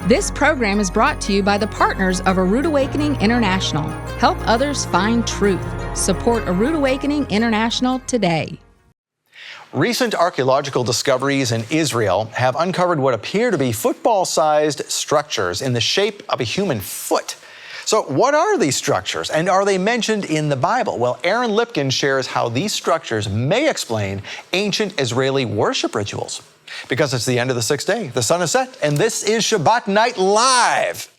This program is brought to you by the partners of A Rood Awakening International. Help others find truth. Support A Rood Awakening International today. Recent archaeological discoveries in Israel have uncovered what appear to be football-sized structures in the shape of a human foot. So what are these structures, and are they mentioned in the Bible? Well, Aaron Lipkin shares how these structures may explain ancient Israeli worship rituals. Because it's the end of the sixth day, the sun is set, and this is Shabbat Night Live.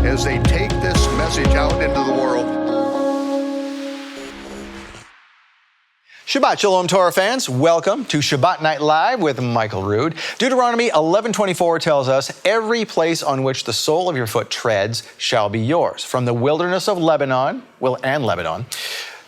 As they take this message out into the world. Shabbat Shalom Torah fans, welcome to Shabbat Night Live with Michael Rood. Deuteronomy 11:24 tells us, every place on which the sole of your foot treads shall be yours. From the wilderness of Lebanon,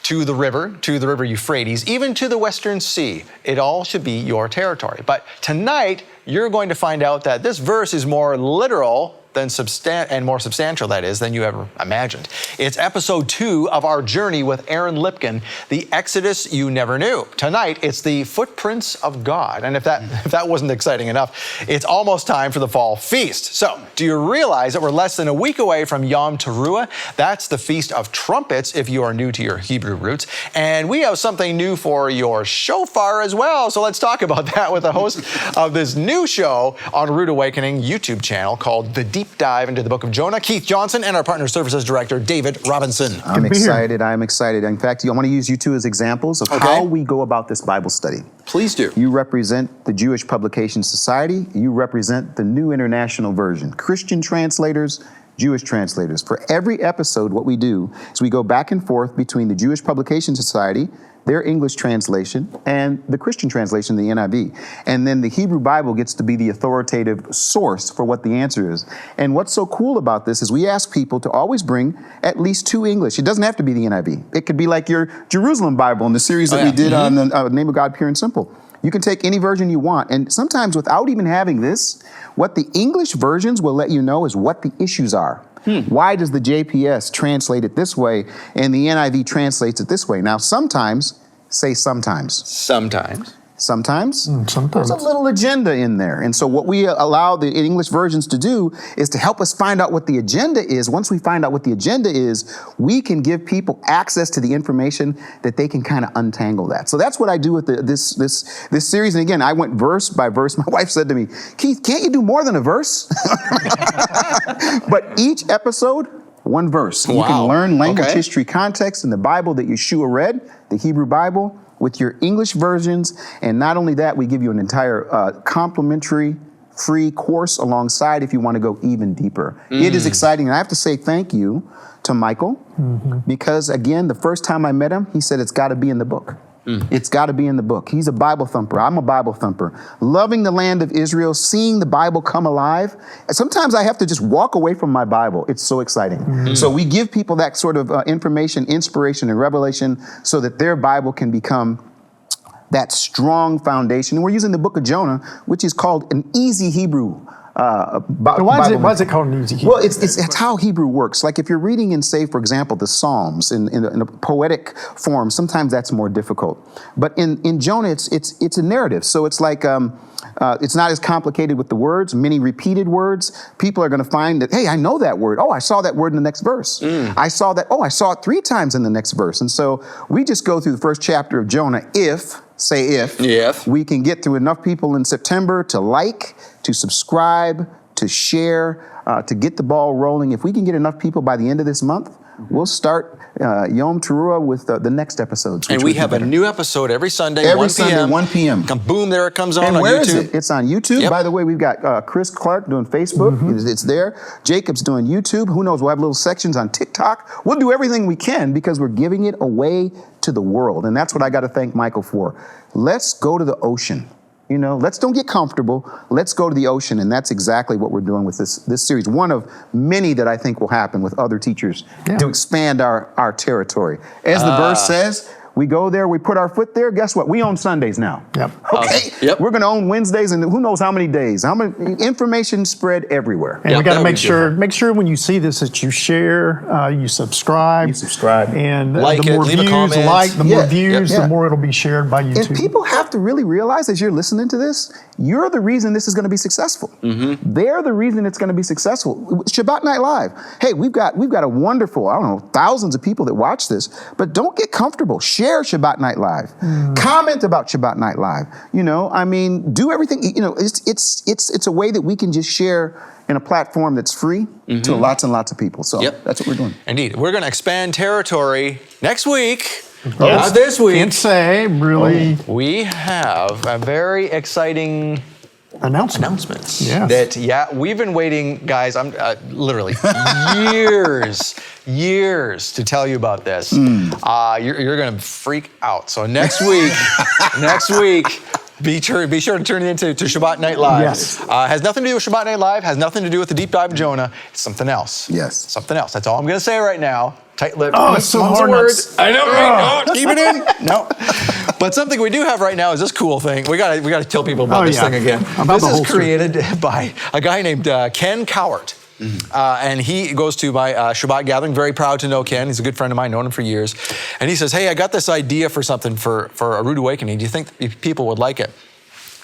to the river Euphrates, even to the western sea, it all should be your territory. But tonight, you're going to find out that this verse is more literal and more substantial, that is, than you ever imagined. It's episode 2 of our journey with Aaron Lipkin, the Exodus you never knew. Tonight, it's the footprints of God. And if that wasn't exciting enough, it's almost time for the fall feast. So, do you realize that we're less than a week away from Yom Teruah? That's the Feast of Trumpets, if you are new to your Hebrew roots. And we have something new for your shofar as well. So let's talk about that with the host of this new show on Rood Awakening YouTube channel called The Deep Dive into the Book of Jonah, Keith Johnson, and our Partner Services Director, David Robinson. I'm excited. In fact, I want to use you two as examples of how we go about this Bible study. Please do. You represent the Jewish Publication Society. You represent the New International Version. Christian translators, Jewish translators. For every episode, what we do is we go back and forth between the Jewish Publication Society, their English translation, and the Christian translation, the NIV. And then the Hebrew Bible gets to be the authoritative source for what the answer is. And what's so cool about this is we ask people to always bring at least 2 English. It doesn't have to be the NIV. It could be like your Jerusalem Bible in the series that we did on the Name of God, Pure and Simple. You can take any version you want. And sometimes without even having this, what the English versions will let you know is what the issues are. Why does the JPS translate it this way and the NIV translates it this way? Now, sometimes, say sometimes. Sometimes there's a little agenda in there. And so what we allow the English versions to do is to help us find out what the agenda is. Once we find out what the agenda is, we can give people access to the information that they can kind of untangle that. So that's what I do with this series. And again, I went verse by verse. My wife said to me, Keith, can't you do more than a verse? But each episode, 1 verse. Wow. You can learn language, history, context in the Bible that Yeshua read, the Hebrew Bible, with your English versions. And not only that, we give you an entire complimentary free course alongside if you want to go even deeper. It is exciting. And I have to say thank you to Michael because, again, the first time I met him, he said it's got to be in the book. It's got to be in the book. He's a Bible thumper. I'm a Bible thumper. Loving the land of Israel, seeing the Bible come alive. Sometimes I have to just walk away from my Bible. It's so exciting. So we give people that sort of information, inspiration, and revelation so that their Bible can become that strong foundation. And we're using the book of Jonah, which is called an easy Hebrew. Why is it called an easy Hebrew? Well, it's how Hebrew works. Like if you're reading in, say, for example, the Psalms in a poetic form, sometimes that's more difficult. But in Jonah, it's a narrative. So it's like it's not as complicated with the words, many repeated words. People are going to find that, hey, I know that word. Oh, I saw that word in the next verse. I saw it 3 times in the next verse. And so we just go through the first chapter of Jonah if we can get through enough people in September to like, to subscribe, to share, to get the ball rolling. If we can get enough people by the end of this month, we'll start Yom Teruah with the next episodes. And we have a new episode every Sunday, every 1 Sunday, p.m. 1 p.m. Boom, there it comes on YouTube. Where is it? It's on YouTube. By the way, we've got Chris Clark doing Facebook. It's there. Jacob's doing YouTube. Who knows? We'll have little sections on TikTok. We'll do everything we can because we're giving it away to the world. And that's what I got to thank Michael for. Let's go to the ocean. Let's don't get comfortable. Let's go to the ocean. And that's exactly what we're doing with this series. One of many that I think will happen with other teachers to expand our territory. As the verse says, we go there, we put our foot there. Guess what? We own Sundays now. Yep. Okay. Yep. We're going to own Wednesdays and who knows how many days. How many information spread everywhere. And we got to make sure when you see this that you share, you subscribe. And like the more it, leave a views, comment. the more views, the more it'll be shared by YouTube. And people have to really realize as you're listening to this, you're the reason this is going to be successful. Mm-hmm. They're the reason it's going to be successful. Shabbat Night Live. Hey, we've got a wonderful, thousands of people that watch this, but don't get comfortable. Share Shabbat Night Live. Comment about Shabbat Night Live. Do everything. It's a way that we can just share in a platform that's free to lots and lots of people. So that's what we're doing. Indeed. We're going to expand territory next week. Not this week. Can't say, really. We have a very exciting announcements. Yes. We've been waiting, guys, I'm literally years to tell you about this. You're going to freak out. So next week, be sure to tune into Shabbat Night Live. Yes. Has nothing to do with Shabbat Night Live, has nothing to do with the Deep Dive of Jonah. It's something else. Yes. Something else. That's all I'm going to say right now. Tight-lipped. Oh, it's so hard. I know, right? No, keep it in. No. But something we do have right now is this cool thing. We got to tell people about this thing again. This is created by a guy named Ken Cowart. And he goes to my Shabbat gathering. Very proud to know Ken. He's a good friend of mine, known him for years. And he says, hey, I got this idea for something for a Rood Awakening. Do you think people would like it?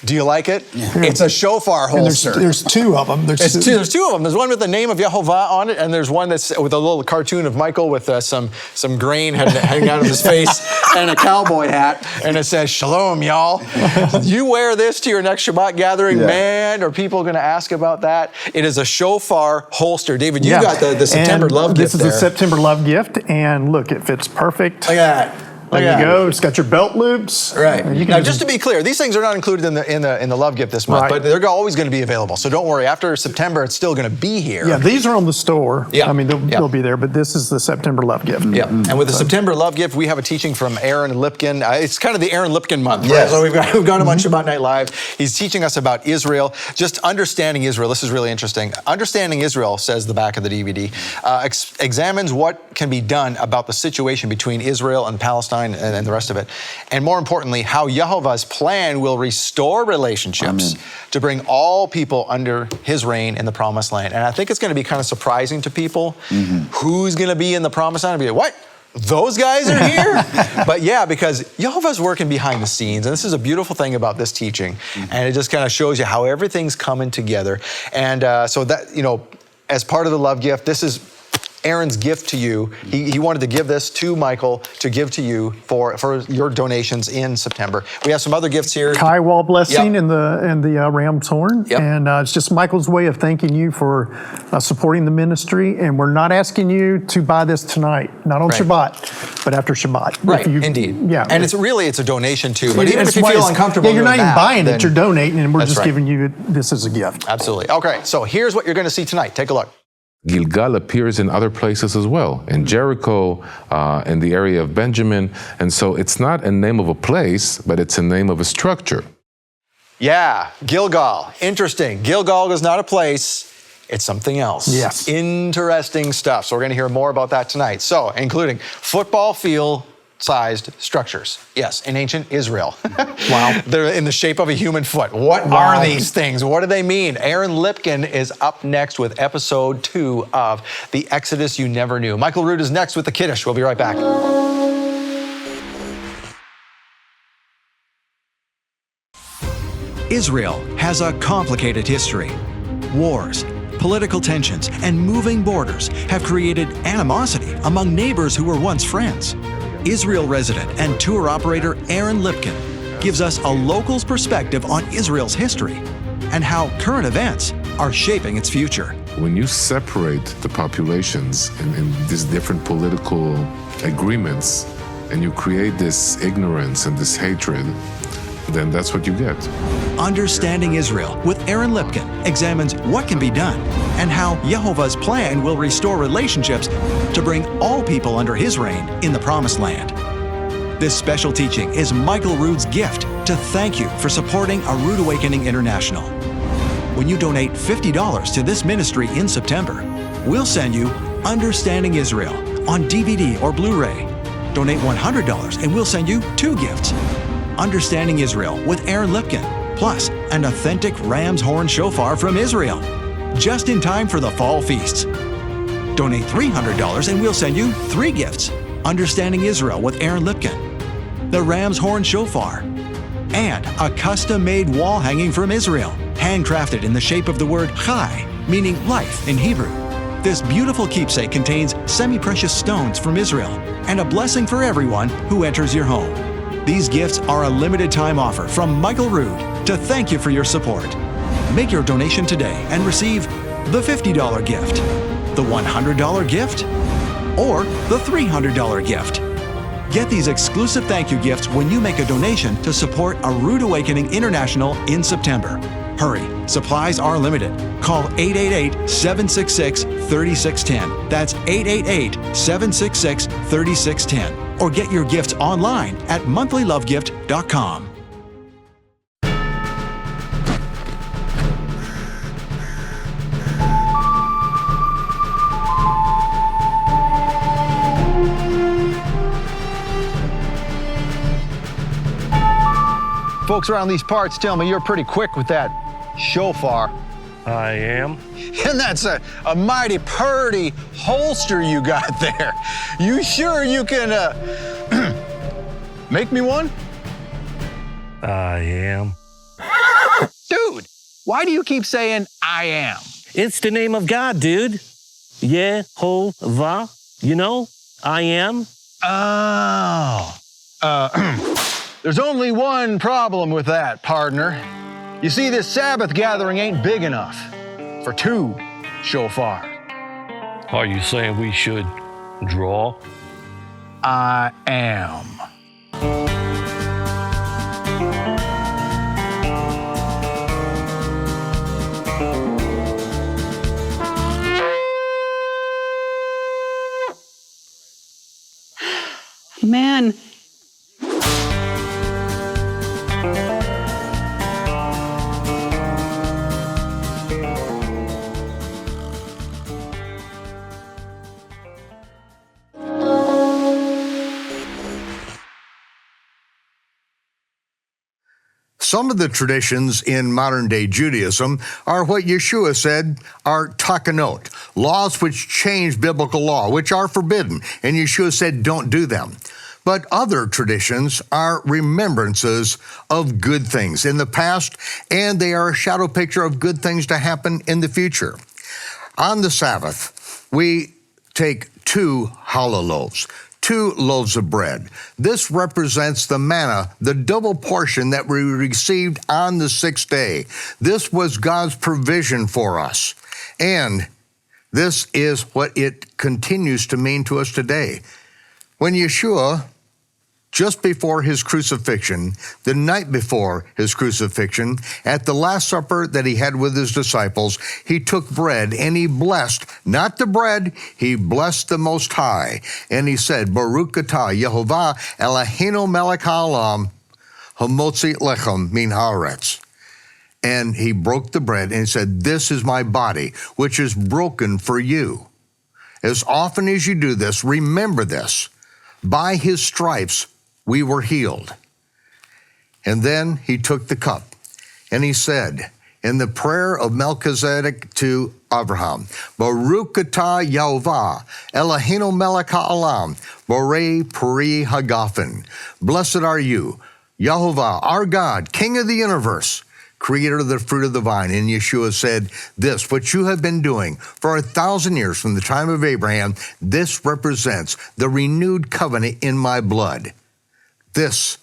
Do you like it? Yeah. It's a shofar holster. There's two of them. There's two of them. There's one with the name of Yehovah on it, and there's one that's with a little cartoon of Michael with some grain hanging out of his face and a cowboy hat, and it says, Shalom, y'all. You wear this to your next Shabbat gathering, man, are people going to ask about that? It is a shofar holster. David, you got the September love gift This is a September love gift, and look, it fits perfect. Look at that. There you go. It's got your belt loops. Right. Now, just to be clear, these things are not included in the love gift this month, but they're always going to be available. So don't worry. After September, it's still going to be here. Yeah, these are on the store. Yeah. I mean, they'll be there, but this is the September love gift. Yeah. And with the September love gift, we have a teaching from Aaron Lipkin. It's kind of the Aaron Lipkin month. Yes. Right? So we've got him on Shabbat Night Live. He's teaching us about Israel, just understanding Israel. This is really interesting. Understanding Israel, says the back of the DVD, examines what can be done about the situation between Israel and Palestine and the rest of it. And more importantly, how Yehovah's plan will restore relationships to bring all people under his reign in the Promised Land. And I think it's going to be kind of surprising to people who's going to be in the Promised Land. Be like, what? Those guys are here? But because Yehovah's working behind the scenes. And this is a beautiful thing about this teaching. And it just kind of shows you how everything's coming together. And so that, as part of the love gift, this is Aaron's gift to you. He wanted to give this to Michael to give to you for your donations in September. We have some other gifts here. Kai wall blessing and the ram's horn. And it's just Michael's way of thanking you for supporting the ministry. And we're not asking you to buy this tonight, not on Shabbat, but after Shabbat. Right, indeed. Yeah. And it's a donation too. But even if you feel it's uncomfortable you're not even buying it, you're donating, and we're just right. giving you this as a gift. Absolutely. Okay, so here's what you're going to see tonight. Take a look. Gilgal appears in other places as well, in Jericho, in the area of Benjamin. And so it's not a name of a place, but it's a name of a structure. Yeah, Gilgal. Interesting. Gilgal is not a place. It's something else. Yes. Interesting stuff. So we're going to hear more about that tonight. So, including football field-sized structures. Yes, in ancient Israel. Wow. They're in the shape of a human foot. What are these things? What do they mean? Aaron Lipkin is up next with episode 2 of The Exodus You Never Knew. Michael Rood is next with the Kiddush. We'll be right back. Israel has a complicated history. Wars, political tensions, and moving borders have created animosity among neighbors who were once friends. Israel resident and tour operator Aaron Lipkin gives us a local's perspective on Israel's history and how current events are shaping its future. When you separate the populations in these different political agreements and you create this ignorance and this hatred, then that's what you get. Understanding Israel with Aaron Lipkin examines what can be done and how Yehovah's plan will restore relationships to bring all people under his reign in the Promised Land. This special teaching is Michael Rood's gift to thank you for supporting A Rood Awakening International. When you donate $50 to this ministry in September, we'll send you Understanding Israel on DVD or Blu-ray. Donate $100 and we'll send you 2 gifts. Understanding Israel with Aaron Lipkin, plus an authentic ram's horn shofar from Israel, just in time for the fall feasts. Donate $300 and we'll send you 3 gifts. Understanding Israel with Aaron Lipkin, the ram's horn shofar, and a custom-made wall hanging from Israel, handcrafted in the shape of the word chai, meaning life in Hebrew. This beautiful keepsake contains semi-precious stones from Israel and a blessing for everyone who enters your home. These gifts are a limited-time offer from Michael Rood to thank you for your support. Make your donation today and receive the $50 gift, the $100 gift, or the $300 gift. Get these exclusive thank you gifts when you make a donation to support A Rood Awakening International in September. Hurry, supplies are limited. Call 888-766-3610. That's 888-766-3610. Or get your gifts online at monthlylovegift.com. Folks around these parts tell me you're pretty quick with that shofar. I am. And that's a mighty purty holster you got there. You sure you can make me one? I am. Dude, why do you keep saying I am? It's the name of God, dude. Yehovah. You know, I am. Oh. There's only one problem with that, partner. You see, this Sabbath gathering ain't big enough for 2 shofar. Are you saying we should draw? I am. Man. Some of the traditions in modern-day Judaism are what Yeshua said are takanot, laws which change biblical law, which are forbidden, and Yeshua said don't do them. But other traditions are remembrances of good things in the past, and they are a shadow picture of good things to happen in the future. On the Sabbath, we take 2 challah loaves, 2 loaves of bread. This represents the manna, the double portion that we received on the 6th day. This was God's provision for us. And this is what it continues to mean to us today. When Yeshua, just before his crucifixion, the night before his crucifixion, at the Last Supper that he had with his disciples, he took bread and he blessed, not the bread, he blessed the Most High. And he said, Baruch atah Yehovah Eloheinu melech haolam hamotzi lechem min haaretz. And he broke the bread and he said, this is my body, which is broken for you. As often as you do this, remember this. By his stripes, we were healed. And then he took the cup and he said, in the prayer of Melchizedek to Abraham, Baruch atah Yehovah Eloheinu melech haolam borei peri hagafen. Blessed are you, Yehovah, our God, King of the universe, creator of the fruit of the vine. And Yeshua said, this, what you have been doing for 1,000 years from the time of Abraham, this represents the renewed covenant in my blood. This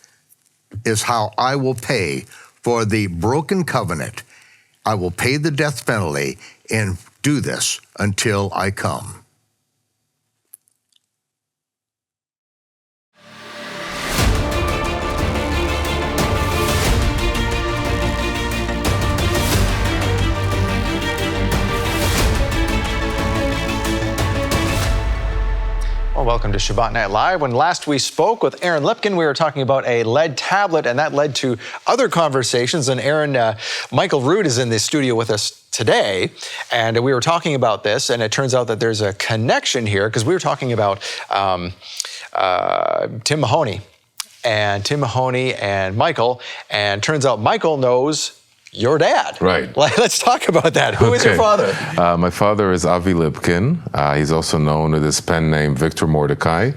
is how I will pay for the broken covenant. I will pay the death penalty and do this until I come. Well, welcome welcome to Shabbat Night Live. When last we spoke with Aaron Lipkin, we were talking about a lead tablet, and that led to other conversations. And Michael Rood is in the studio with us today, and we were talking about this, and it turns out that there's a connection here, because we were talking about Tim Mahoney and Michael, and turns out Michael knows your dad. Right. Let's talk about that. Who is your father? My father is Avi Lipkin. He's also known with his pen name Victor Mordecai.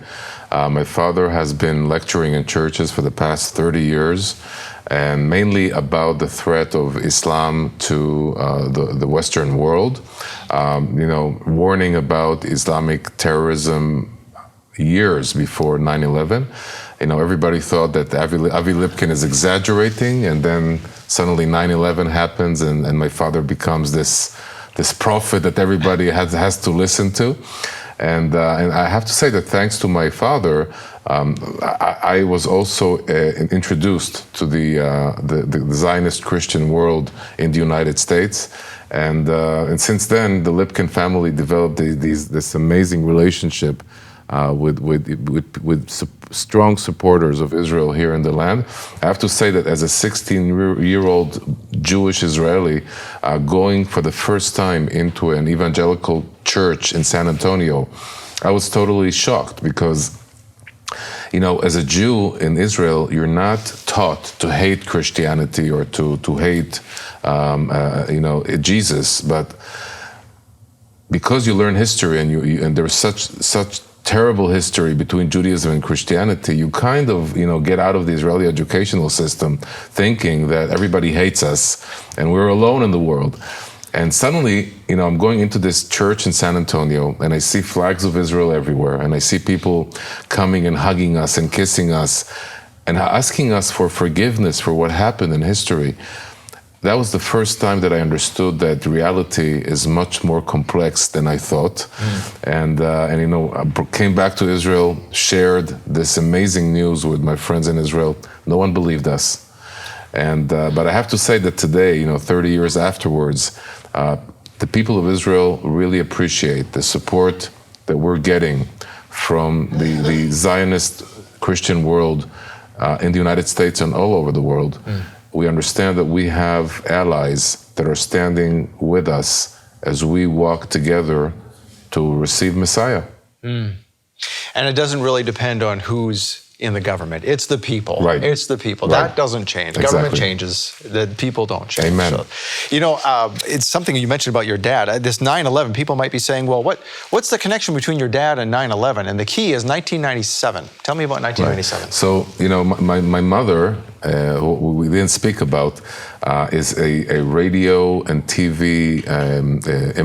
My father has been lecturing in churches for the past 30 years, and mainly about the threat of Islam to the Western world. Warning about Islamic terrorism years before 9/11. Everybody thought that Avi Lipkin is exaggerating, and then suddenly 9/11 happens, and my father becomes this prophet that everybody has to listen to. And I have to say that thanks to my father, I was also introduced to the Zionist Christian world in the United States. And since then, the Lipkin family developed this amazing relationship with strong supporters of Israel here in the land. I have to say that as a 16-year-old Jewish Israeli going for the first time into an evangelical church in San Antonio, I was totally shocked because, as a Jew in Israel, you're not taught to hate Christianity or to hate, Jesus, but because you learn history and there's such terrible history between Judaism and Christianity, you kind of, get out of the Israeli educational system thinking that everybody hates us and we're alone in the world. And suddenly, I'm going into this church in San Antonio, and I see flags of Israel everywhere, and I see people coming and hugging us and kissing us and asking us for forgiveness for what happened in history. That was the first time that I understood that reality is much more complex than I thought. And I came back to Israel, shared this amazing news with my friends in Israel. No one believed us. But I have to say that today, 30 years afterwards, the people of Israel really appreciate the support that we're getting from the Zionist Christian world in the United States and all over the world. We understand that we have allies that are standing with us as we walk together to receive Messiah. And it doesn't really depend on who's in the government. It's the people. Right. It's the people. Right. That doesn't change. Exactly. Government changes. The people don't change. Amen. So, it's something you mentioned about your dad. This 9/11, people might be saying, well, what's the connection between your dad and 9/11? And the key is 1997. Tell me about 1997. Right. So, my mother, who we didn't speak about, is a radio and TV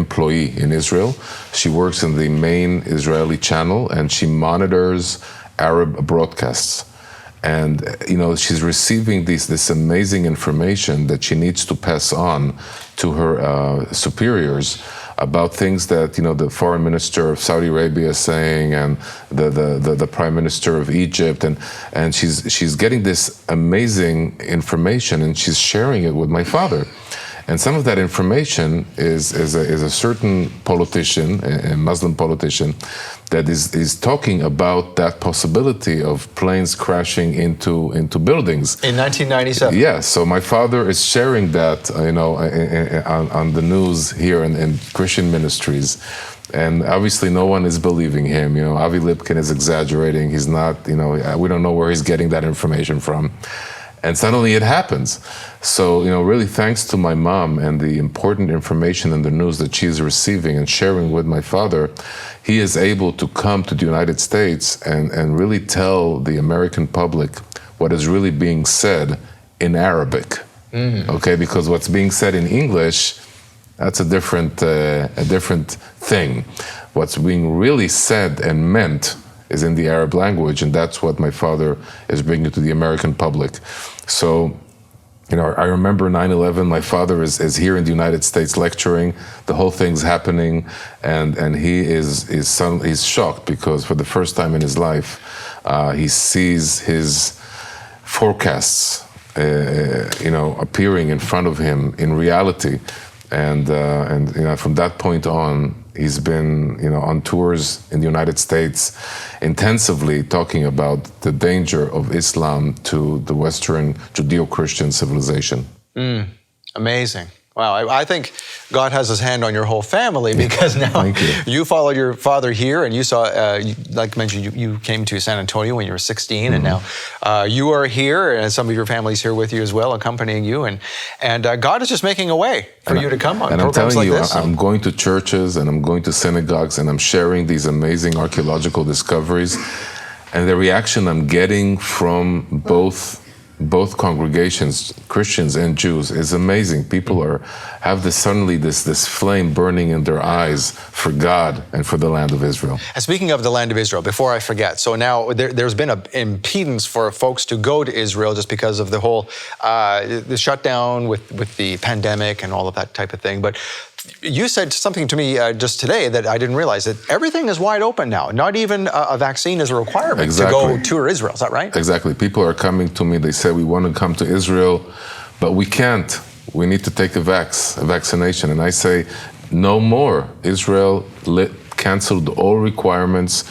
employee in Israel. She works in the main Israeli channel, and she monitors Arab broadcasts. And, she's receiving this amazing information that she needs to pass on to her superiors about things that, the foreign minister of Saudi Arabia is saying, and the prime minister of Egypt. And she's getting this amazing information, and she's sharing it with my father. And some of that information is a certain politician, a Muslim politician, that is talking about that possibility of planes crashing into buildings. In 1997. Yeah, so my father is sharing that, on the news here in Christian ministries. And obviously no one is believing him. Avi Lipkin is exaggerating. He's not, we don't know where he's getting that information from. And suddenly it happens. So, really thanks to my mom and the important information and the news that she's receiving and sharing with my father, he is able to come to the United States and really tell the American public what is really being said in Arabic. Okay, because what's being said in English, that's a different thing. What's being really said and meant is in the Arab language, and that's what my father is bringing to the American public. So, I remember 9/11, my father is here in the United States lecturing, the whole thing's happening, and he's shocked because for the first time in his life, he sees his forecasts, appearing in front of him in reality. And from that point on, He's been, on tours in the United States, intensively talking about the danger of Islam to the Western Judeo-Christian civilization. Amazing. Wow, I think God has his hand on your whole family, because now you followed your father here, and you saw, like I mentioned, you came to San Antonio when you were 16, and now you are here, and some of your family's here with you as well, accompanying you, and God is just making a way for you to come on programs like this. And I'm telling you, I'm going to churches, and I'm going to synagogues, and I'm sharing these amazing archaeological discoveries, and the reaction I'm getting from both congregations, Christians and Jews, is amazing. People have this flame burning in their eyes for God and for the land of Israel. And speaking of the land of Israel, before I forget, so now there's been an impedance for folks to go to Israel just because of the whole the shutdown with the pandemic and all of that type of thing. But you said something to me just today that I didn't realize, that everything is wide open now. Not even a vaccine is a requirement to go tour Israel. Is that right? Exactly. People are coming to me. They say, we want to come to Israel, but we can't. We need to take a vaccination. And I say, no more. Israel canceled all requirements.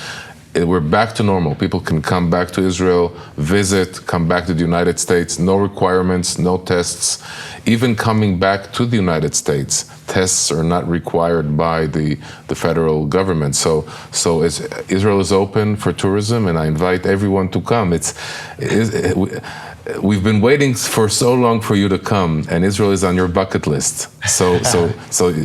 We're back to normal. People can come back to Israel, visit, come back to the United States. No requirements, no tests. Even coming back to the United States, tests are not required by the federal government. So Israel is open for tourism, and I invite everyone to come. We've been waiting for so long for you to come, and Israel is on your bucket list. So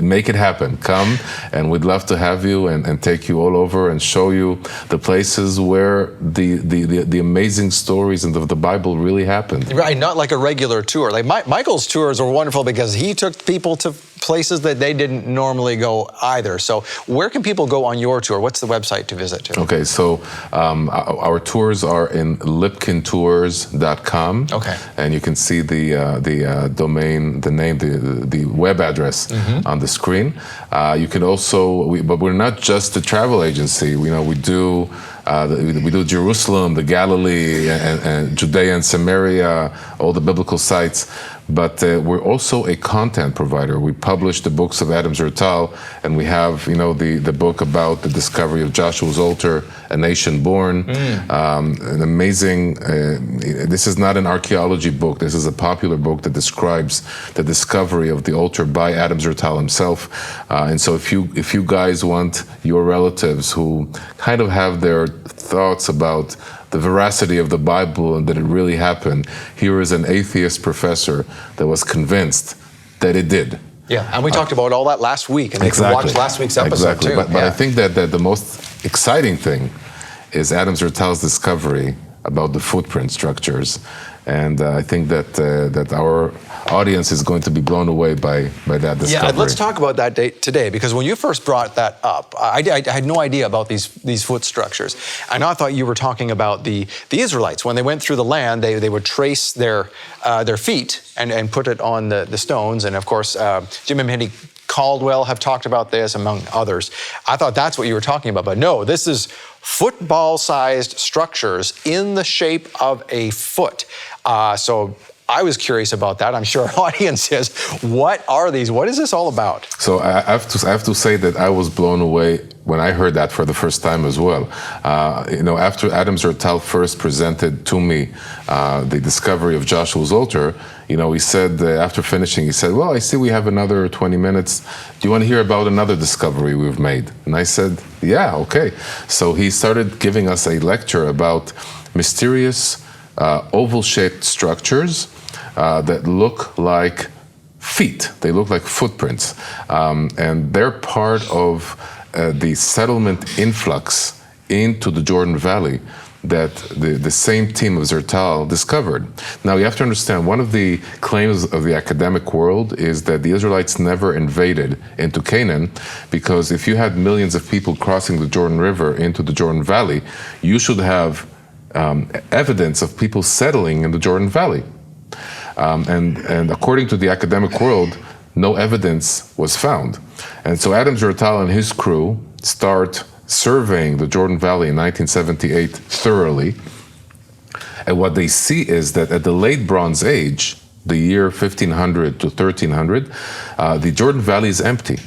make it happen. Come, and we'd love to have you and take you all over and show you the places where the amazing stories in the Bible really happened. Right, not like a regular tour. Like Michael's tours are wonderful because he took people to places that they didn't normally go either. So where can people go on your tour? What's the website to visit to? Okay, so our tours are in lipkintours.com. Okay. And you can see the domain, the name, the web address on the screen. You can also, but we're not just a travel agency. We do Jerusalem, the Galilee, and Judea and Samaria, all the biblical sites. But we're also a content provider. We publish the books of Adam Zertal, and we have, the book about the discovery of Joshua's altar, A Nation Born. An amazing, this is not an archaeology book. This is a popular book that describes the discovery of the altar by Adam Zertal himself. And so if you guys want your relatives who kind of have their thoughts about the veracity of the Bible and that it really happened, here is an atheist professor that was convinced that it did. Yeah, and we talked about all that last week, and they can watch last week's episode too. But I think that the most exciting thing is Adam Zertal's discovery about the footprint structures, and I think that our audience is going to be blown away by that discovery. Yeah, let's talk about that today, because when you first brought that up, I had no idea about these foot structures. And I thought you were talking about the Israelites. When they went through the land, they would trace their feet and put it on the stones. And of course, Jim and Henry Caldwell have talked about this, among others. I thought that's what you were talking about, but no, this is football-sized structures in the shape of a foot. So I was curious about that. I'm sure our audience is. What are these? What is this all about? So I have to say that I was blown away when I heard that for the first time as well. After Adam Zertal first presented to me the discovery of Joshua's altar, he said, after finishing, he said, well, I see we have another 20 minutes. Do you want to hear about another discovery we've made? And I said, yeah, okay. So he started giving us a lecture about mysterious oval-shaped structures that look like feet. They look like footprints. And they're part of the settlement influx into the Jordan Valley that the same team of Zertal discovered. Now you have to understand, one of the claims of the academic world is that the Israelites never invaded into Canaan, because if you had millions of people crossing the Jordan River into the Jordan Valley, you should have evidence of people settling in the Jordan Valley. And according to the academic world, no evidence was found. And so Adam Zertal and his crew start surveying the Jordan Valley in 1978 thoroughly. And what they see is that at the late Bronze Age, the year 1500 to 1300, the Jordan Valley is empty.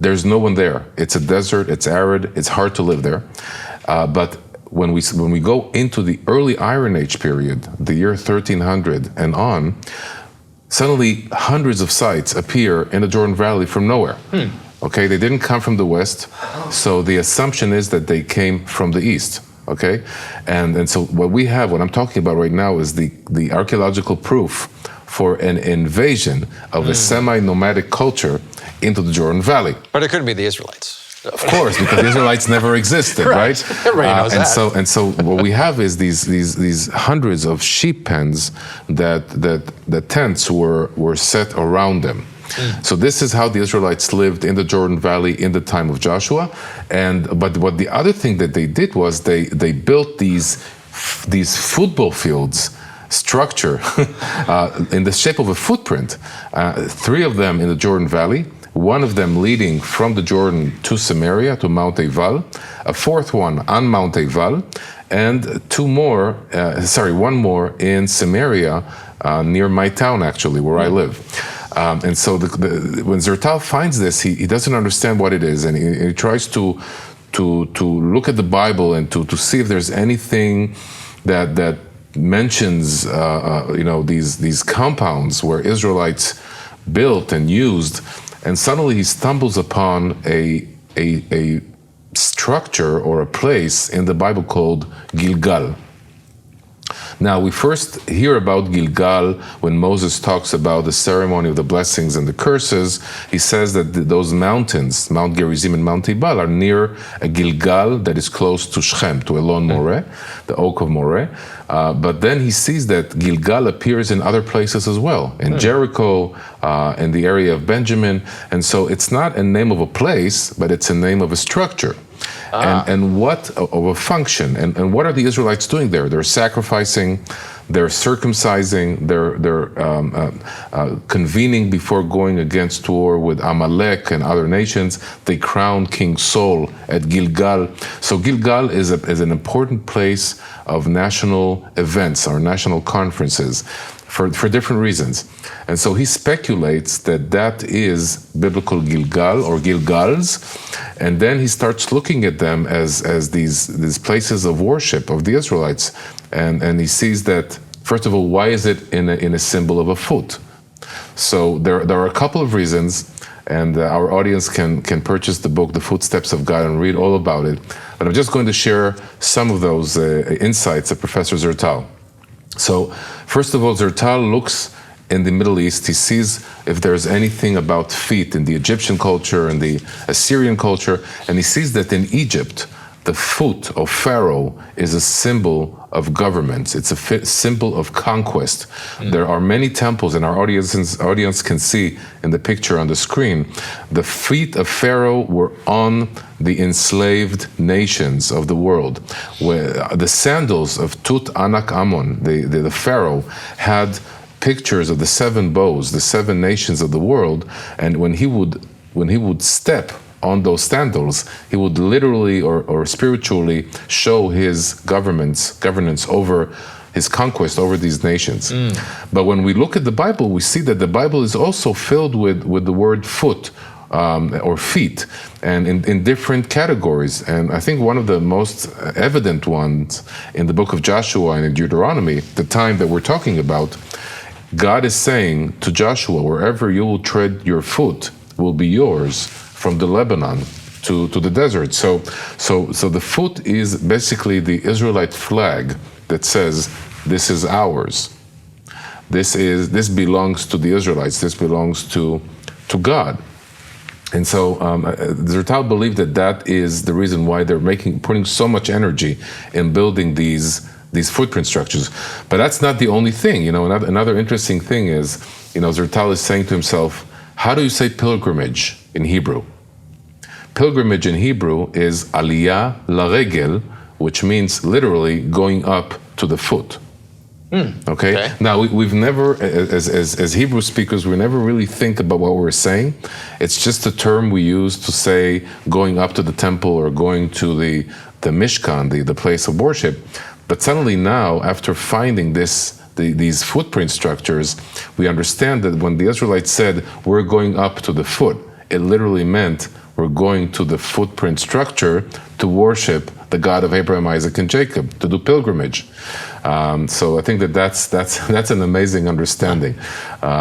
there's no one there. It's a desert, it's arid, it's hard to live there. But when we go into the early Iron Age period, the year 1300 and on, suddenly hundreds of sites appear in the Jordan Valley from nowhere. Okay, they didn't come from the west, so the assumption is that they came from the east. Okay, and so what I'm talking about right now is the archaeological proof for an invasion of a semi-nomadic culture into the Jordan Valley. But it couldn't be the Israelites. Of course, because the Israelites never existed, right? Everybody knows that. And so what we have is these hundreds of sheep pens that the tents were set around them. So this is how the Israelites lived in the Jordan Valley in the time of Joshua. But what the other thing that they did was they built these football fields structure in the shape of a footprint. 3 of them in the Jordan Valley, 1 of them leading from the Jordan to Samaria, to Mount Ebal, a 4th one on Mount Ebal, and 1 more in Samaria, near my town actually, where I live. And so when Zertal finds this, he doesn't understand what it is, and he tries to look at the Bible and to see if there's anything that mentions these compounds where Israelites built and used, and suddenly he stumbles upon a structure or a place in the Bible called Gilgal. Now, we first hear about Gilgal when Moses talks about the ceremony of the blessings and the curses. He says that those mountains, Mount Gerizim and Mount Ebal, are near a Gilgal that is close to Shechem, to Elon Moreh, the Oak of Moreh. But then he sees that Gilgal appears in other places as well, in Jericho, in the area of Benjamin. And so it's not a name of a place, but it's a name of a structure. And what of a function, and what are the Israelites doing there? They're sacrificing, they're circumcising, they're convening before going against war with Amalek and other nations. They crown King Saul at Gilgal. So Gilgal is an important place of national events or national conferences for different reasons. And so he speculates that is biblical Gilgal or Gilgals, and then he starts looking at them as these places of worship of the Israelites, and he sees that, first of all, why is it in a symbol of a foot? So there are a couple of reasons, and our audience can purchase the book, The Footsteps of God, and read all about it. But I'm just going to share some of those insights of Professor Zertal. So, first of all, Zertal looks in the Middle East. He sees if there's anything about feet in the Egyptian culture and the Assyrian culture, and he sees that in Egypt, the foot of Pharaoh is a symbol of government. It's a symbol of conquest. There are many temples, and our audience can see in the picture on the screen, the feet of Pharaoh were on the enslaved nations of the world. Where the sandals of Tut Anak Amon, the Pharaoh, had pictures of the 7 bows, the 7 nations of the world, and when he would step on those sandals, he would literally or spiritually show his governance over his conquest over these nations. But when we look at the Bible, we see that the Bible is also filled with the word foot or feet, and in different categories. And I think one of the most evident ones in the book of Joshua and in Deuteronomy, the time that we're talking about, God is saying to Joshua, wherever you will tread your foot will be yours, from the Lebanon to the desert. So the foot is basically the Israelite flag that says, this is ours. This belongs to the Israelites. This belongs to God. And so Zertal believed that is the reason why they're putting so much energy in building these footprint structures. But that's not the only thing. Another interesting thing is, Zertal is saying to himself, how do you say pilgrimage in Hebrew? Pilgrimage in Hebrew is aliyah laregel, which means literally going up to the foot. Okay? Now, we've never, as Hebrew speakers, we never really think about what we're saying. It's just a term we use to say going up to the temple or going to the Mishkan, the place of worship. But suddenly now, after finding these footprint structures, we understand that when the Israelites said, we're going up to the foot, it literally meant were going to the footprint structure to worship the God of Abraham, Isaac, and Jacob, to do pilgrimage. So I think that's an amazing understanding.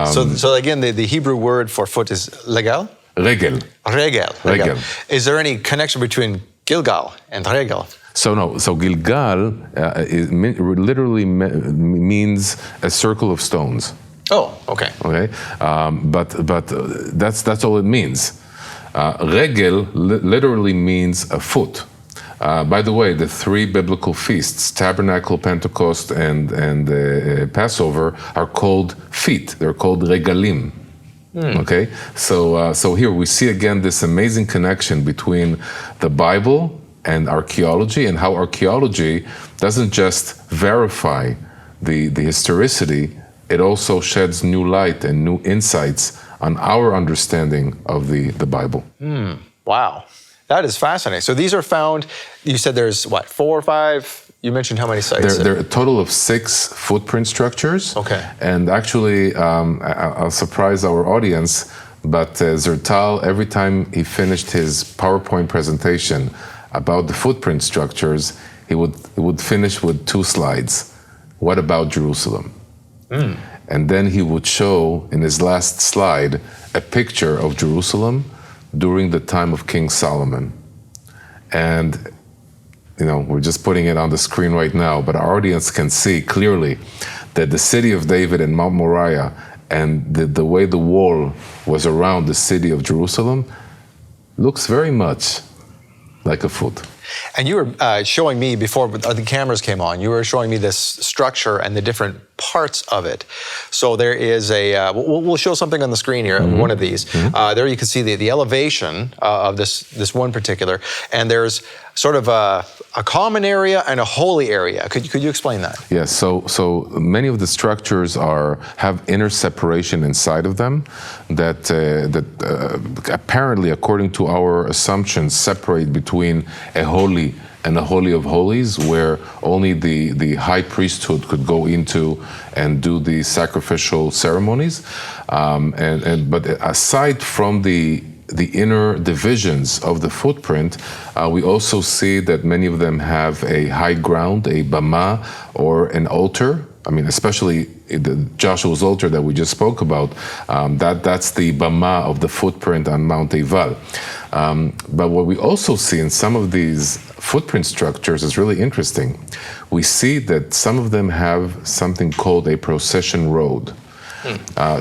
So again, the Hebrew word for foot is legal? Regel. Regel. Is there any connection between Gilgal and regel? So Gilgal literally means a circle of stones. Oh, okay. Okay, but that's all it means. Regel literally means a foot. By the way, the three biblical feasts, Tabernacle, Pentecost, and Passover, are called feet. They're called regalim. Okay, so here we see again this amazing connection between the Bible and archaeology, and how archaeology doesn't just verify the historicity, it also sheds new light and new insights on our understanding of the Bible. Wow, that is fascinating. So these are found, you said there's what, 4 or 5? You mentioned how many sites? There are a total of 6 footprint structures. Okay. And actually, I'll surprise our audience, but Zertal, every time he finished his PowerPoint presentation about the footprint structures, he would finish with 2 slides. What about Jerusalem? And then he would show in his last slide a picture of Jerusalem during the time of King Solomon. And we're just putting it on the screen right now, but our audience can see clearly that the city of David and Mount Moriah and the way the wall was around the city of Jerusalem looks very much like a foot. And you were showing me before the cameras came on, you were showing me this structure and the different parts of it. So there is we'll show something on the screen here, one of these. There you can see the elevation of this one particular, and there's sort of a common area and a holy area. Could you explain that? Yes, so many of the structures have inner separation inside of them that apparently, according to our assumptions, separate between a holy and the Holy of Holies, where only the high priesthood could go into and do the sacrificial ceremonies. But aside from the inner divisions of the footprint, we also see that many of them have a high ground, a bama, or an altar. I mean, especially Joshua's altar that we just spoke about, that's the bama of the footprint on Mount Ebal. But what we also see in some of these footprint structures is really interesting. We see that some of them have something called a procession road.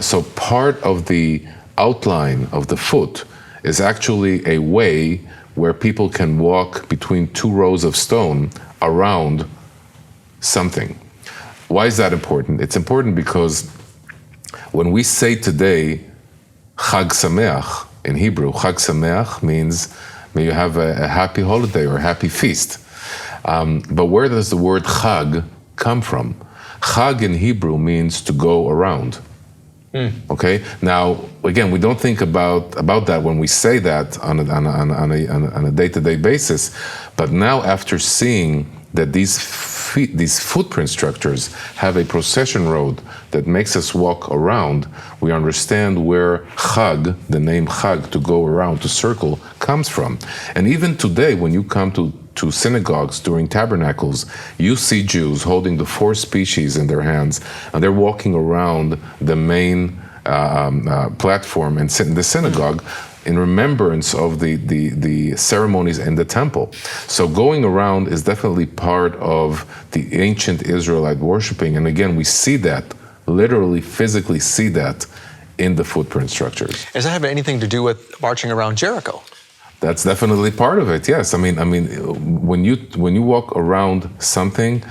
So part of the outline of the foot is actually a way where people can walk between 2 rows of stone around something. Why is that important? It's important because when we say today Chag Sameach in Hebrew, Chag Sameach means may you have a happy holiday or a happy feast. But where does the word Chag come from? Chag in Hebrew means to go around. Okay. Now, again, we don't think about that when we say that on a day-to-day basis. But now, after seeing that these footprint structures have a procession road that makes us walk around, we understand where Chag, the name Chag, to go around, to circle, comes from. And even today, when you come to synagogues during tabernacles, you see Jews holding the 4 species in their hands, and they're walking around the main platform in the synagogue in remembrance of the ceremonies in the temple. So going around is definitely part of the ancient Israelite worshiping. And again, we see that, literally, physically see that in the footprint structures. Does that have anything to do with marching around Jericho? That's definitely part of it. Yes, I mean, when you walk around something,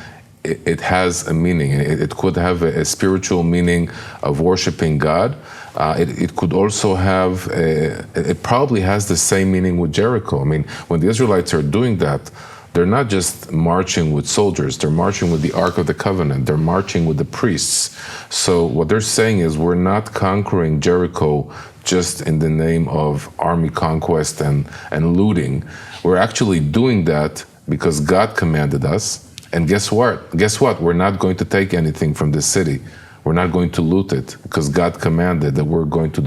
it has a meaning. It could have a spiritual meaning of worshiping God. It could also have. It probably has the same meaning with Jericho. I mean, when the Israelites are doing that, they're not just marching with soldiers. They're marching with the Ark of the Covenant. They're marching with the priests. So what they're saying is, we're not conquering Jericho just in the name of army conquest and looting. We're actually doing that because God commanded us. And guess what? We're not going to take anything from this city. We're not going to loot it because God commanded that we're going to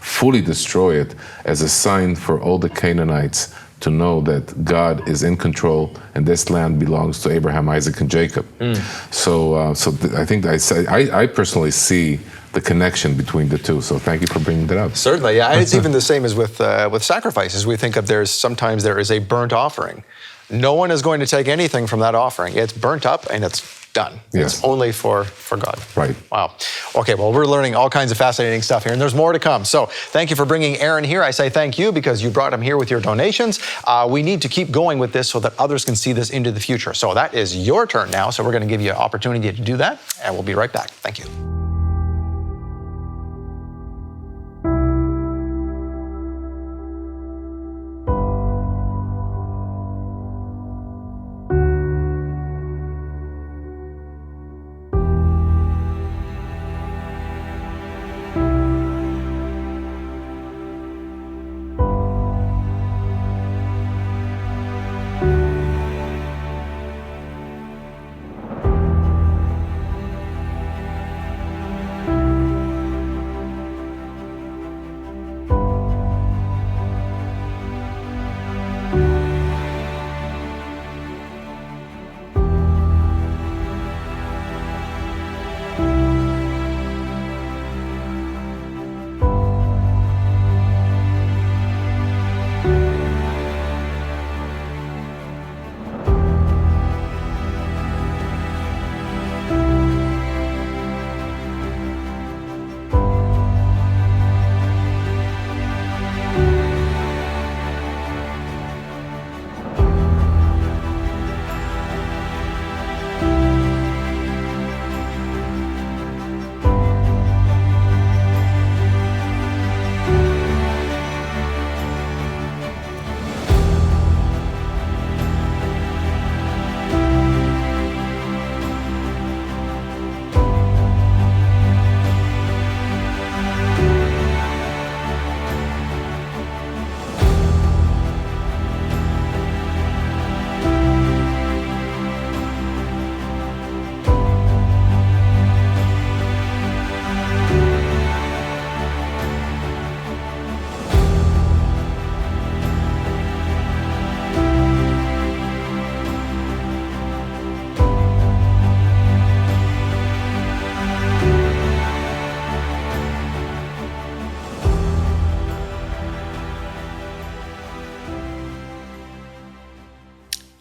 fully destroy it as a sign for all the Canaanites to know that God is in control and this land belongs to Abraham, Isaac, and Jacob. I think I personally see the connection between the two. So thank you for bringing that up. Certainly, yeah. And it's even the same as with sacrifices. We think of sometimes there is a burnt offering. No one is going to take anything from that offering. It's burnt up and it's done. Yes. It's only for God. Right. Wow. Okay, well, we're learning all kinds of fascinating stuff here, and there's more to come. So thank you for bringing Aaron here. I say thank you because you brought him here with your donations. We need to keep going with this so that others can see this into the future. So that is your turn now. So we're going to give you an opportunity to do that, and we'll be right back. Thank you.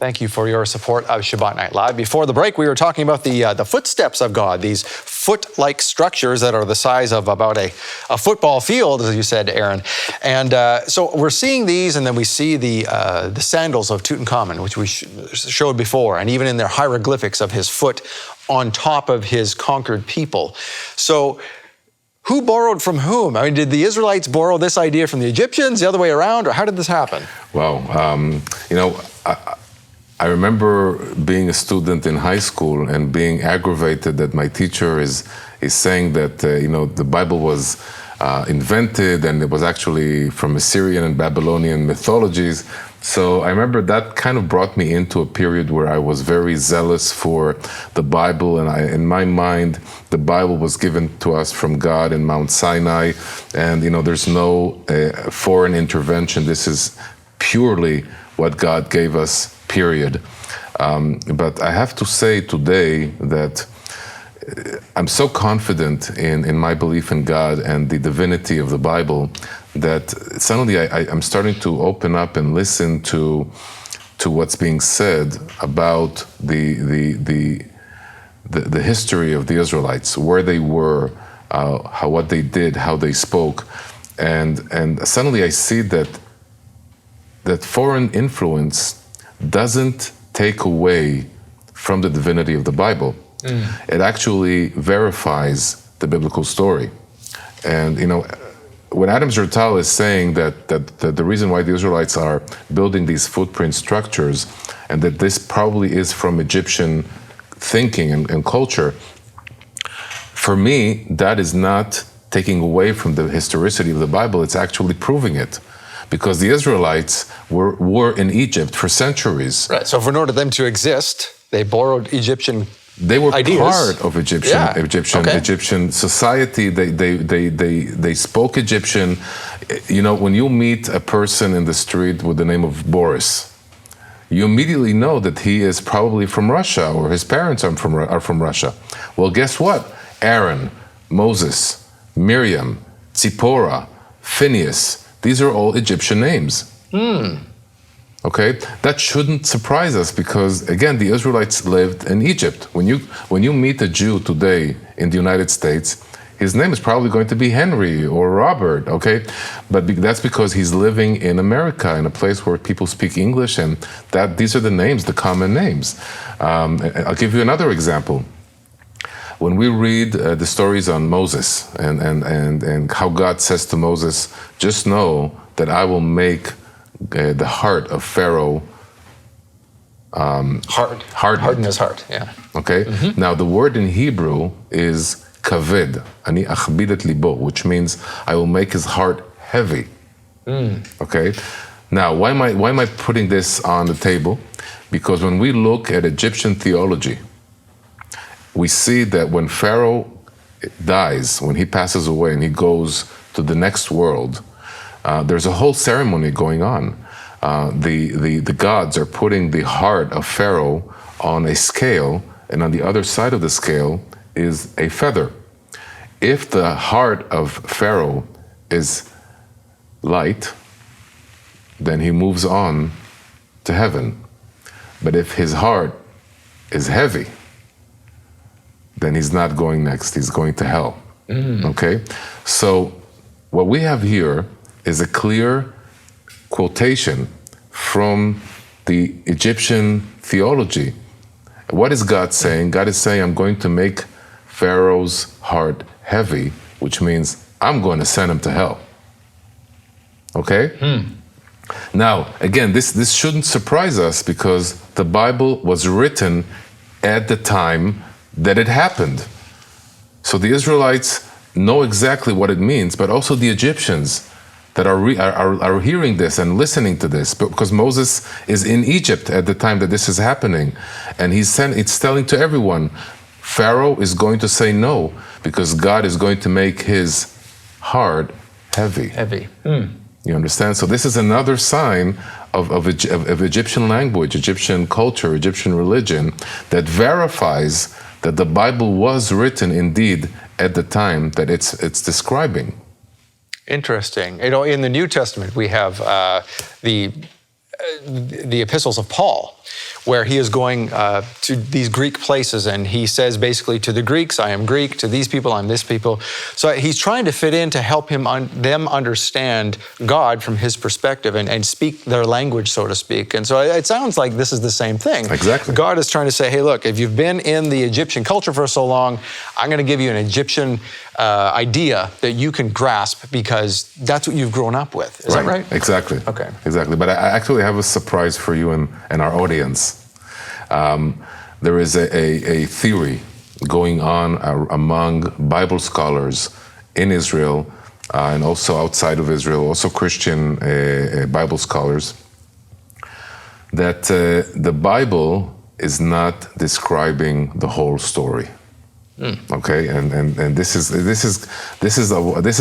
Thank you for your support of Shabbat Night Live. Before the break, we were talking about the footsteps of God, these foot-like structures that are the size of about a football field, as you said, Aaron. And so we're seeing these, and then we see the sandals of Tutankhamun, which we showed before, and even in their hieroglyphics of his foot on top of his conquered people. So who borrowed from whom? I mean, did the Israelites borrow this idea from the Egyptians, the other way around, or how did this happen? Well, I remember being a student in high school and being aggravated that my teacher is saying that the Bible was invented and it was actually from Assyrian and Babylonian mythologies. So I remember that kind of brought me into a period where I was very zealous for the Bible, and in my mind, the Bible was given to us from God in Mount Sinai, and there's no foreign intervention. This is purely what God gave us, period. But I have to say today that I'm so confident in my belief in God and the divinity of the Bible that suddenly I'm starting to open up and listen to what's being said about the history of the Israelites, where they were, what they did, how they spoke, and suddenly I see that foreign influence doesn't take away from the divinity of the Bible. It actually verifies the biblical story. And when Adam Zertal is saying that the reason why the Israelites are building these footprint structures, and that this probably is from Egyptian thinking and culture, for me, that is not taking away from the historicity of the Bible, it's actually proving it. Because the Israelites were in Egypt for centuries. Right, so in order for them to exist, they borrowed Egyptian They were ideas. part of Okay. Egyptian society. They spoke Egyptian. You know, when you meet a person in the street with the name of Boris, you immediately know that he is probably from Russia, or his parents are from Russia. Well, guess what? Aaron, Moses, Miriam, Tzipporah, Phineas, these are all Egyptian names. Okay, that shouldn't surprise us because, again, the Israelites lived in Egypt. When you meet a Jew today in the United States, his name is probably going to be Henry or Robert, okay? But that's because he's living in America, in a place where people speak English, and these are the names, the common names. I'll give you another example. When we read the stories on Moses and how God says to Moses, just know that I will make the heart of Pharaoh harden his heart, yeah. Okay? Now, the word in Hebrew is kaved, ani achbid et libo, which means I will make his heart heavy. Okay? Now, why am I putting this on the table? Because when we look at Egyptian theology, we see that when Pharaoh dies, when he passes away and he goes to the next world, there's a whole ceremony going on. The gods are putting the heart of Pharaoh on a scale, and on the other side of the scale is a feather. If the heart of Pharaoh is light, then he moves on to heaven. But if his heart is heavy, then he's not going next, he's going to hell. Okay? So what we have here is a clear quotation from the Egyptian theology. What is God saying? God is saying, I'm going to make Pharaoh's heart heavy, which means I'm going to send him to hell. Okay? Now, again, this shouldn't surprise us because the Bible was written at the time that it happened. So the Israelites know exactly what it means, but also the Egyptians that are hearing this and listening to this, because Moses is in Egypt at the time that this is happening, and it's telling to everyone, Pharaoh is going to say no, because God is going to make his heart heavy. You understand? So this is another sign of Egyptian language, Egyptian culture, Egyptian religion that verifies that the Bible was written indeed at the time that it's describing. Interesting. You know, in the New Testament, we have the epistles of Paul, where he is going to these Greek places, and he says basically to the Greeks, I am Greek, to these people, I'm this people. So he's trying to fit in to help them understand God from his perspective and speak their language, so to speak. And so it sounds like this is the same thing. Exactly. God is trying to say, hey, look, if you've been in the Egyptian culture for so long, I'm going to give you an Egyptian idea that you can grasp because that's what you've grown up with. Is that right? Exactly. Okay. Exactly. But I actually have a surprise for you and our audience. There is a theory going on among Bible scholars in Israel and also outside of Israel, also Christian Bible scholars, that the Bible is not describing the whole story. Okay, and this is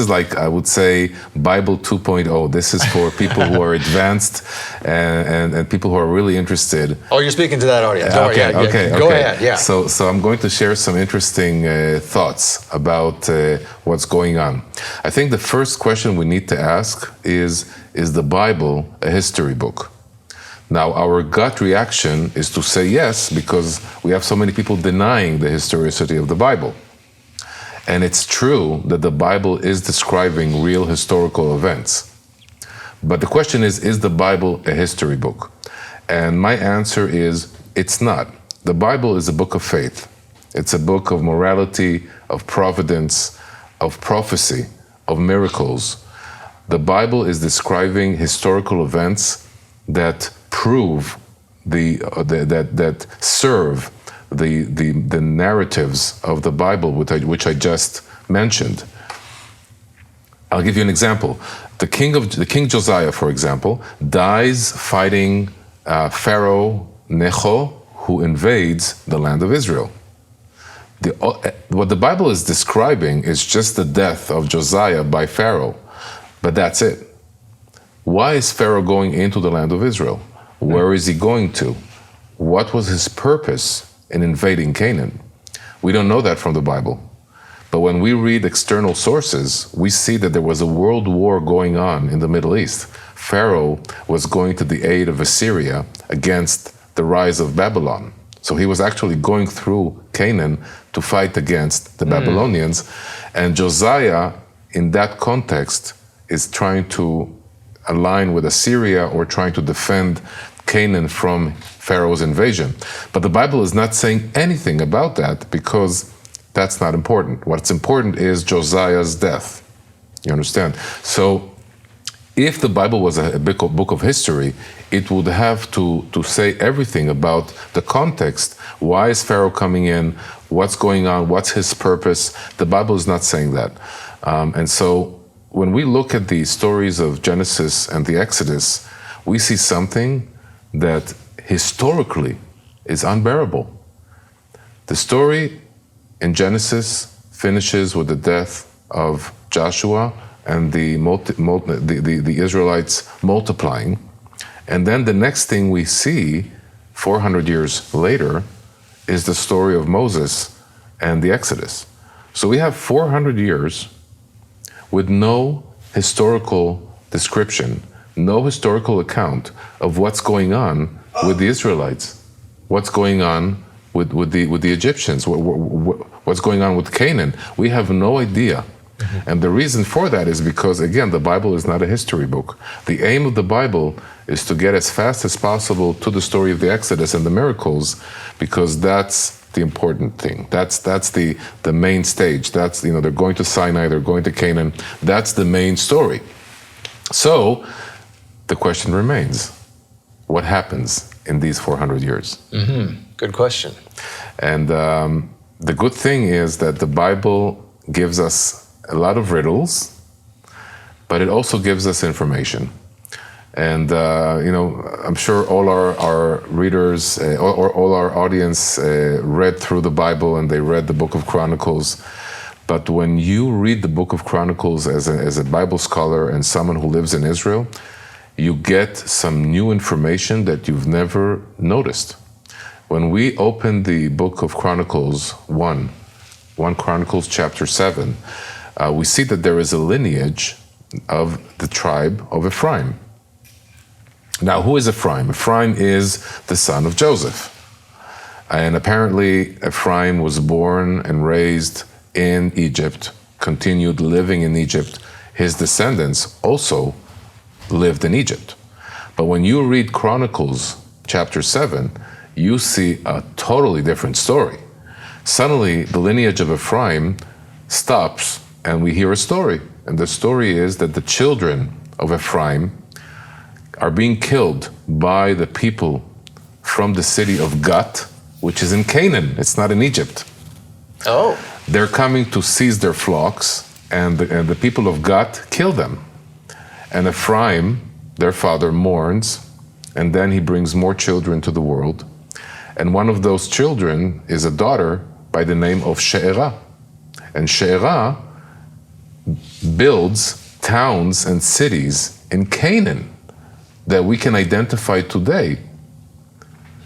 like, I would say, Bible 2.0. This is for people who are advanced and people who are really interested. Oh, you're speaking to that audience. Okay. Go ahead. Yeah. So I'm going to share some interesting thoughts about what's going on. I think the first question we need to ask is the Bible a history book? Now, our gut reaction is to say yes, because we have so many people denying the historicity of the Bible. And it's true that the Bible is describing real historical events. But the question is the Bible a history book? And my answer is, it's not. The Bible is a book of faith. It's a book of morality, of providence, of prophecy, of miracles. The Bible is describing historical events that prove that serve the narratives of the Bible, which I just mentioned. I'll give you an example. The King Josiah, for example, dies fighting Pharaoh Necho, who invades the land of Israel. what the Bible is describing is just the death of Josiah by Pharaoh, but that's it. Why is Pharaoh going into the land of Israel? Where is he going to? What was his purpose in invading Canaan? We don't know that from the Bible. But when we read external sources, we see that there was a world war going on in the Middle East. Pharaoh was going to the aid of Assyria against the rise of Babylon. So he was actually going through Canaan to fight against the Babylonians. And Josiah, in that context, is trying to align with Assyria or trying to defend Canaan from Pharaoh's invasion. But the Bible is not saying anything about that because that's not important. What's important is Josiah's death. You understand? So if the Bible was a book of history, it would have to say everything about the context. Why is Pharaoh coming in? What's going on? What's his purpose? The Bible is not saying that. And so when we look at the stories of Genesis and the Exodus, we see something that historically is unbearable. The story in Genesis finishes with the death of Joshua and the Israelites multiplying. And then the next thing we see 400 years later is the story of Moses and the Exodus. So we have 400 years with no historical description, no historical account of what's going on with the Israelites, what's going on with the Egyptians, what's going on with Canaan. We have no idea. And the reason for that is because, again, the Bible is not a history book. The aim of the Bible is to get as fast as possible to the story of the Exodus and the miracles, because that's the important thing. That's the main stage. That's, they're going to Sinai, they're going to Canaan. That's the main story. So the question remains, what happens in these 400 years? Good question. And the good thing is that the Bible gives us a lot of riddles, but it also gives us information. And, I'm sure all our readers, or all our audience read through the Bible and they read the Book of Chronicles. But when you read the Book of Chronicles as a Bible scholar and someone who lives in Israel, you get some new information that you've never noticed. When we open the Book of Chronicles 1 Chronicles chapter 7, we see that there is a lineage of the tribe of Ephraim. Now, who is Ephraim? Ephraim is the son of Joseph. And apparently, Ephraim was born and raised in Egypt, continued living in Egypt. His descendants also lived in Egypt. But when you read Chronicles chapter 7, you see a totally different story. Suddenly, the lineage of Ephraim stops and we hear a story. And the story is that the children of Ephraim are being killed by the people from the city of Gat, which is in Canaan. It's not in Egypt. Oh. They're coming to seize their flocks, and the people of Gat kill them. And Ephraim, their father, mourns, and then he brings more children to the world. And one of those children is a daughter by the name of She'erah. And She'erah builds towns and cities in Canaan that we can identify today.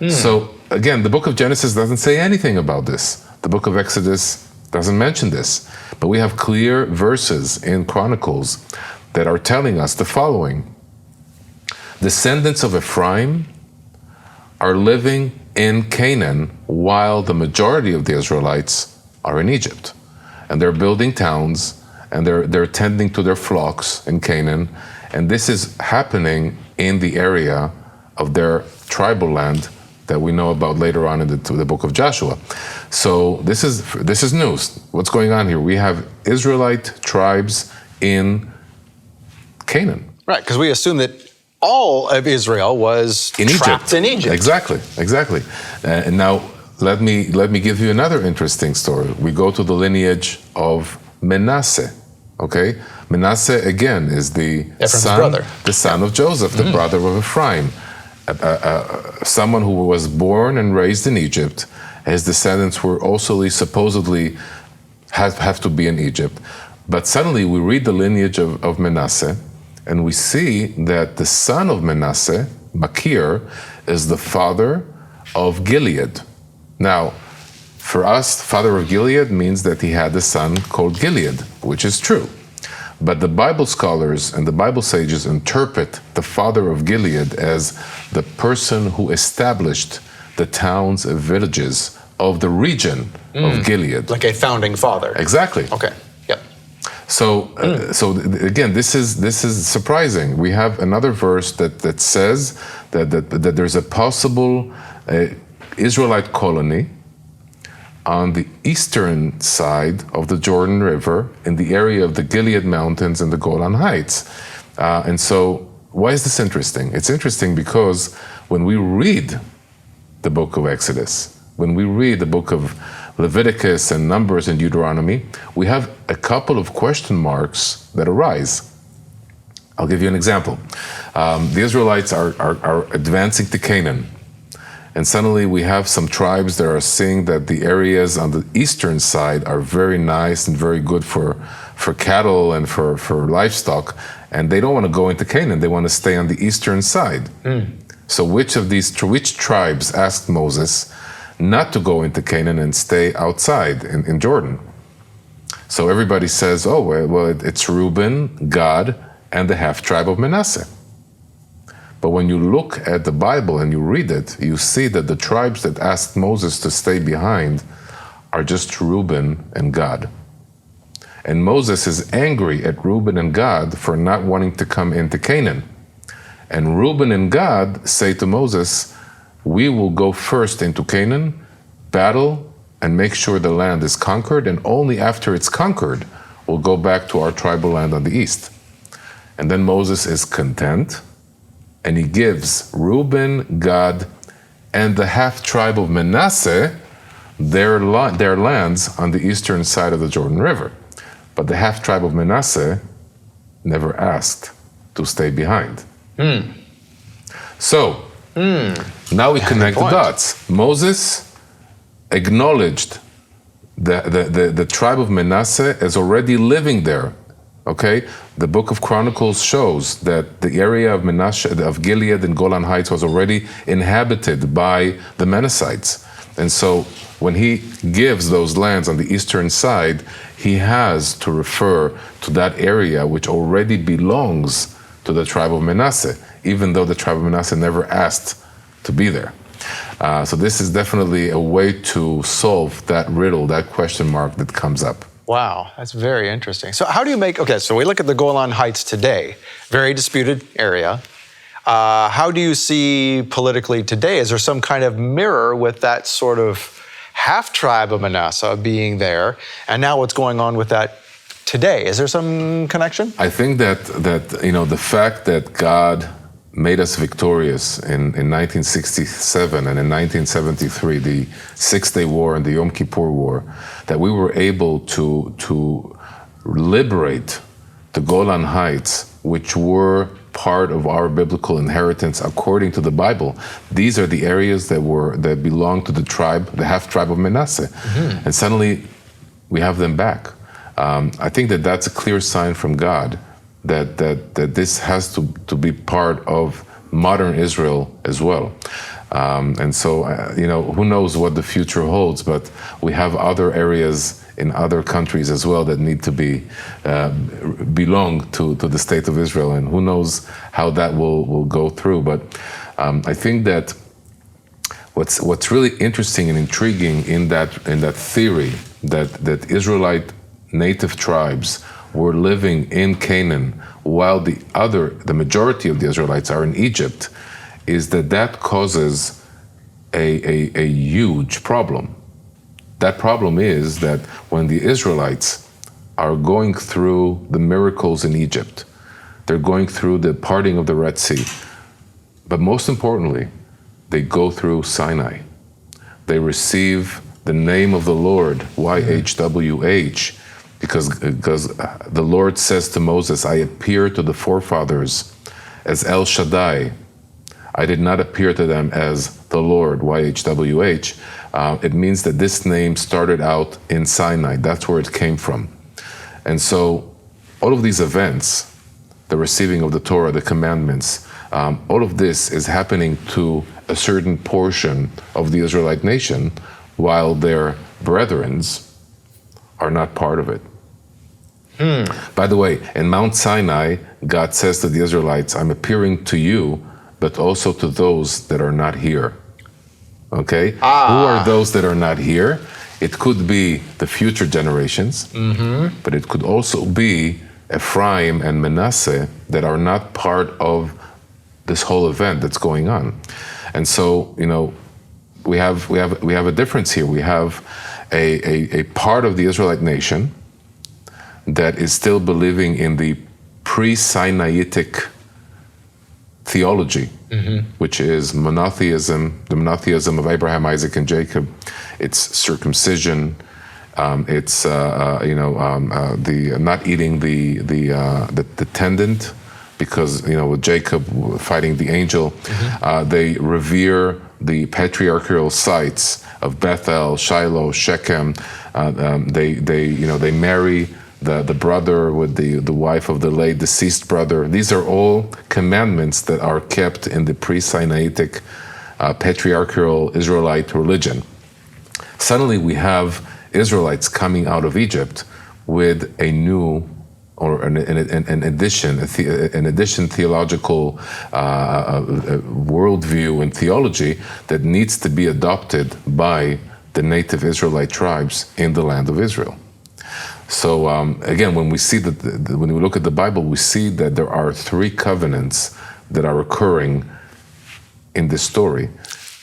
So again, the book of Genesis doesn't say anything about this. The book of Exodus doesn't mention this. But we have clear verses in Chronicles that are telling us the following. Descendants of Ephraim are living in Canaan while the majority of the Israelites are in Egypt. And they're building towns and they're tending to their flocks in Canaan. And this is happening in the area of their tribal land that we know about later on in the book of Joshua. So this is news. What's going on here? We have Israelite tribes in Canaan. Right, because we assume that all of Israel was trapped in Egypt. Exactly. And now let me give you another interesting story. We go to the lineage of Manasseh. Okay, Manasseh again is the son of Joseph, the brother of Ephraim, someone who was born and raised in Egypt, his descendants were also supposedly have to be in Egypt. But suddenly we read the lineage of Manasseh, and we see that the son of Manasseh, Machir, is the father of Gilead. Now, for us, father of Gilead means that he had a son called Gilead, which is true. But the Bible scholars and the Bible sages interpret the father of Gilead as the person who established the towns and villages of the region of Gilead. Like a founding father. Exactly. Okay. Yep. So, again, this is surprising. We have another verse that says that there's a possible Israelite colony on the eastern side of the Jordan River in the area of the Gilead Mountains and the Golan Heights. And so, why is this interesting? It's interesting because when we read the book of Exodus, when we read the book of Leviticus and Numbers and Deuteronomy, we have a couple of question marks that arise. I'll give you an example. The Israelites are advancing to Canaan. And suddenly we have some tribes that are seeing that the areas on the eastern side are very nice and very good for cattle and for livestock. And they don't want to go into Canaan. They want to stay on the eastern side. So which tribes asked Moses not to go into Canaan and stay outside in Jordan? So everybody says, oh, well, it's Reuben, Gad, and the half-tribe of Manasseh. But when you look at the Bible and you read it, you see that the tribes that asked Moses to stay behind are just Reuben and Gad. And Moses is angry at Reuben and Gad for not wanting to come into Canaan. And Reuben and Gad say to Moses, we will go first into Canaan, battle, and make sure the land is conquered, and only after it's conquered, we'll go back to our tribal land on the east. And then Moses is content, and he gives Reuben, Gad, and the half-tribe of Manasseh their lands on the eastern side of the Jordan River. But the half-tribe of Manasseh never asked to stay behind. So, now we connect the dots. Moses acknowledged the tribe of Manasseh as already living there. Okay, the book of Chronicles shows that the area of Manasseh, of Gilead and Golan Heights was already inhabited by the Manassites. And so when he gives those lands on the eastern side, he has to refer to that area which already belongs to the tribe of Manasseh, even though the tribe of Manasseh never asked to be there. So this is definitely a way to solve that riddle, that question mark that comes up. Wow, that's very interesting. So how do you so we look at the Golan Heights today, very disputed area. How do you see politically today? Is there some kind of mirror with that sort of half-tribe of Manasseh being there, and now what's going on with that today? Is there some connection? I think that the fact that God made us victorious in 1967 and in 1973, the Six-Day War and the Yom Kippur War, that we were able to liberate the Golan Heights, which were part of our biblical inheritance according to the Bible. These are the areas that belonged to the tribe, the half-tribe of Manasseh. And suddenly we have them back. I think that that's a clear sign from God that this has to be part of modern Israel as well. And so, who knows what the future holds, but we have other areas in other countries as well that need to belong to the state of Israel, and who knows how that will go through. But I think that what's really interesting and intriguing in that theory that Israelite native tribes were living in Canaan while the majority of the Israelites are in Egypt, is that causes a huge problem. That problem is that when the Israelites are going through the miracles in Egypt, they're going through the parting of the Red Sea, but most importantly, they go through Sinai. They receive the name of the Lord, YHWH, because the Lord says to Moses, I appear to the forefathers as El Shaddai. I did not appear to them as the Lord, YHWH. It means that this name started out in Sinai. That's where it came from. And so all of these events, the receiving of the Torah, the commandments, all of this is happening to a certain portion of the Israelite nation, while their brethrens are not part of it. By the way, in Mount Sinai, God says to the Israelites, I'm appearing to you, but also to those that are not here. Okay? Who are those that are not here? It could be the future generations, but it could also be Ephraim and Manasseh that are not part of this whole event that's going on. And so, we have a difference here. We have a part of the Israelite nation that is still believing in the pre-Sinaitic theology, which is monotheism, the monotheism of Abraham, Isaac, and Jacob. It's circumcision. It's the not eating the tendon, because with Jacob fighting the angel, they revere the patriarchal sites of Bethel, Shiloh, Shechem. They marry the brother with the wife of the late deceased brother. These are all commandments that are kept in the pre-Sinaitic patriarchal Israelite religion. Suddenly we have Israelites coming out of Egypt with a new, or an addition theological worldview and theology that needs to be adopted by the native Israelite tribes in the land of Israel. So again, when we see when we look at the Bible, we see that there are 3 covenants that are occurring in this story.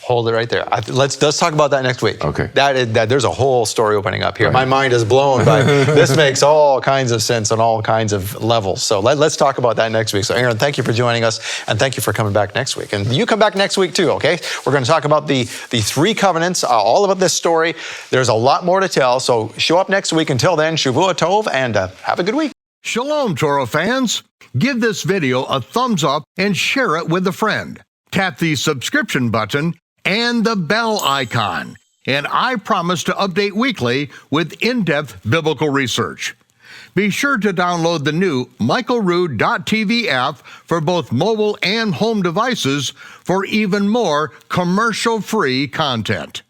Hold it right there. Let's talk about that next week. Okay. That there's a whole story opening up here. Right. My mind is blown by this. Makes all kinds of sense on all kinds of levels. So let's talk about that next week. So Aaron, thank you for joining us, and thank you for coming back next week. And you come back next week too, okay? We're going to talk about the 3 covenants, all about this story. There's a lot more to tell. So show up next week. Until then, Shavua Tov, and have a good week. Shalom, Torah fans. Give this video a thumbs up and share it with a friend. Tap the subscription button and the bell icon, and I promise to update weekly with in-depth biblical research. Be sure to download the new michaelrood.tv app for both mobile and home devices for even more commercial-free content.